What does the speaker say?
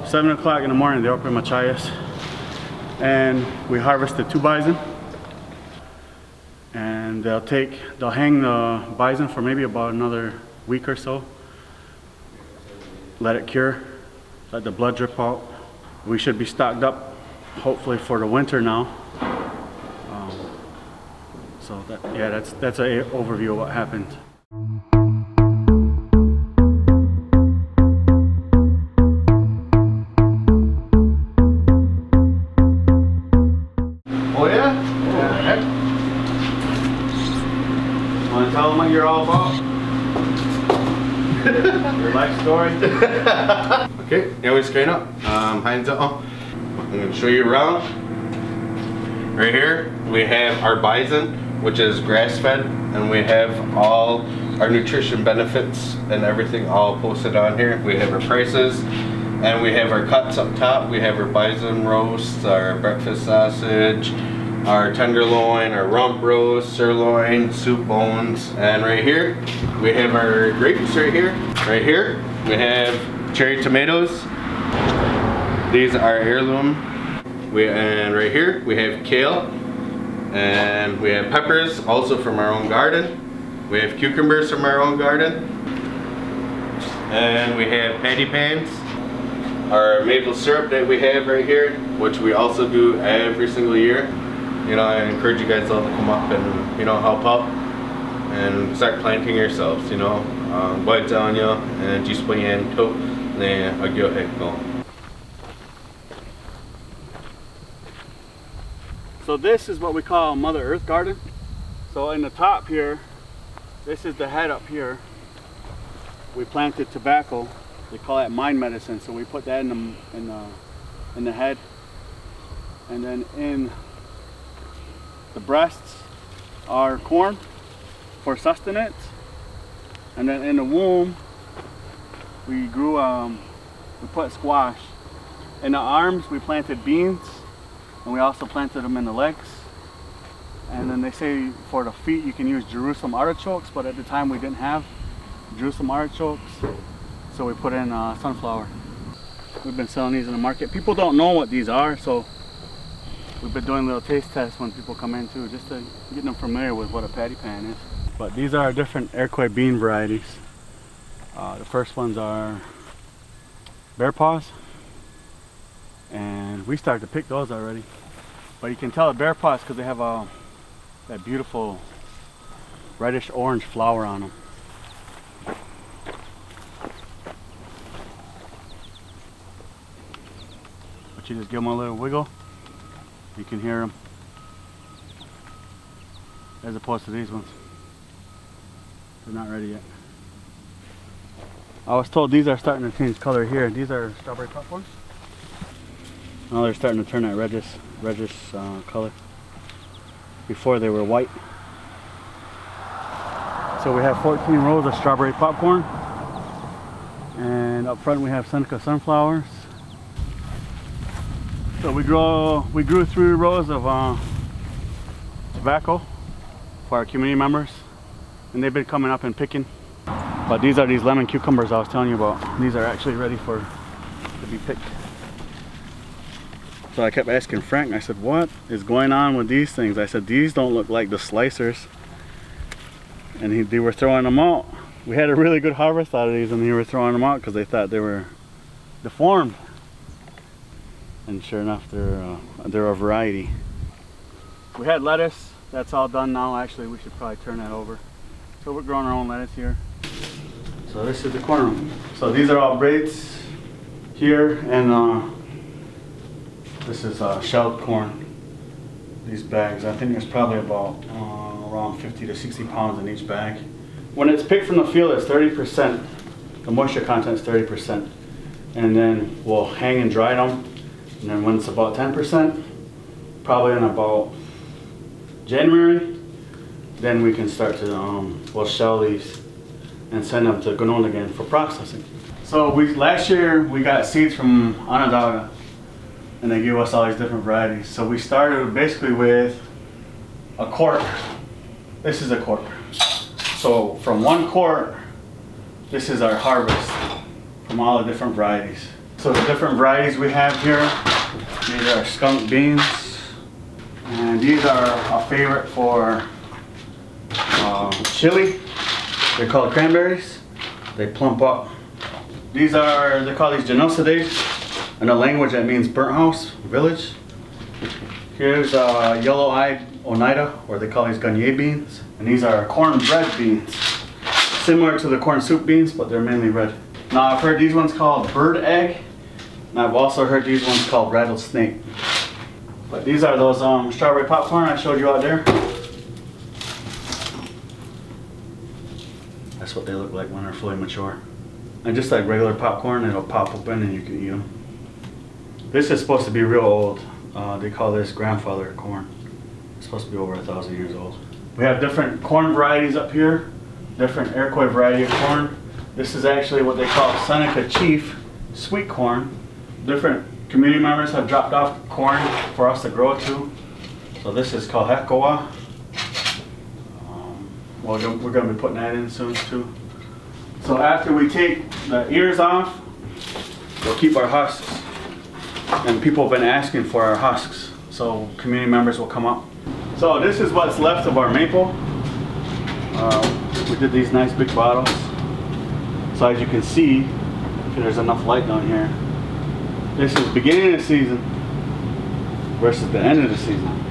7 o'clock in the morning, they open Machias. And we harvested 2 bison. And they'll hang the bison for maybe about another week or so. Let it cure, let the blood drip out. We should be stocked up, hopefully for the winter now. So that's an overview of what happened. Oh yeah? Yeah. Want to tell them what you're all about? Your life story? Okay, now we screen up. Hands up. I'm going to show you around. Right here, we have our bison, which is grass-fed, and we have all our nutrition benefits and everything all posted on here. We have our prices, and we have our cuts up top. We have our bison roast, our breakfast sausage, our tenderloin, our rump roast, sirloin, soup bones, and right here we have our grapes right here. Right here we have cherry tomatoes. These are heirloom. And right here we have kale, and we have peppers also from our own garden. We have cucumbers from our own garden, and we have patty pans. Our maple syrup that we have right here, which we also do every single year. You know, I encourage you guys all to come up and, you know, help out and start planting yourselves, you know. White on you and just put in to na agyo. So this is what we call a Mother Earth garden. So in the top here, this is the head up here. We planted tobacco. They call that mind medicine. So we put that in the head, and then in the breasts are corn for sustenance, and then in the womb we grew we put squash. In the arms we planted beans, and we also planted them in the legs. And then they say for the feet you can use Jerusalem artichokes, but at the time we didn't have Jerusalem artichokes, so we put in sunflower. We've been selling these in the market. People don't know what these are, so we've been doing little taste tests when people come in too, just to get them familiar with what a patty pan is. But these are different Iroquois bean varieties. The first ones are bear paws, and we started to pick those already. But you can tell the bear paws because they have that beautiful reddish orange flower on them. But you just give them a little wiggle, you can hear them, as opposed to these ones. They're not ready yet. I was told these are starting to change color here. These are strawberry popcorn. Now they're starting to turn that reddish color. Before they were white. So we have 14 rows of strawberry popcorn, and up front we have Seneca sunflowers. So we grew 3 rows of tobacco for our community members, and they've been coming up and picking. But these are these lemon cucumbers I was telling you about. These are actually ready to be picked. So I kept asking Frank, I said, what is going on with these things? I said, these don't look like the slicers. And they were throwing them out. We had a really good harvest out of these, and they were throwing them out because they thought they were deformed. And sure enough, they're a variety. We had lettuce. That's all done now. Actually, we should probably turn that over. So we're growing our own lettuce here. So this is the corn room. So these are all braids here, and this is shelled corn. These bags, I think there's probably about around 50 to 60 pounds in each bag. When it's picked from the field, it's 30%. The moisture content is 30. And then we'll hang and dry them. And then when it's about 10%, probably in about January, then we can start to, we'll shell these and send them to Gannon again for processing. So last year we got seeds from Onondaga, and they gave us all these different varieties. So we started basically with a quart. This is a quart. So from 1 quart, this is our harvest from all the different varieties. So the different varieties we have here, these are skunk beans, and these are a favorite for chili. They're called cranberries. They plump up. They call these genocidae. In the language that means burnt house, village. Here's yellow-eyed oneida, or they call these Gakwi beans. And these are cornbread beans. Similar to the corn soup beans, but they're mainly red. Now I've heard these ones called bird egg. And I've also heard these ones called rattlesnake. But these are those strawberry popcorn I showed you out there. That's what they look like when they're fully mature. And just like regular popcorn, it'll pop open and you can eat them. This is supposed to be real old. They call this grandfather corn. It's supposed to be over 1,000 years old. We have different corn varieties up here. Different Iroquois variety of corn. This is actually what they call Seneca Chief sweet corn. Different community members have dropped off corn for us to grow it to. So this is called Hekawa. We're going to be putting that in soon too. So after we take the ears off, we'll keep our husks. And people have been asking for our husks, so community members will come up. So this is what's left of our maple. We did these nice big bottles. So as you can see, there's enough light down here. This is beginning of the season versus the end of the season.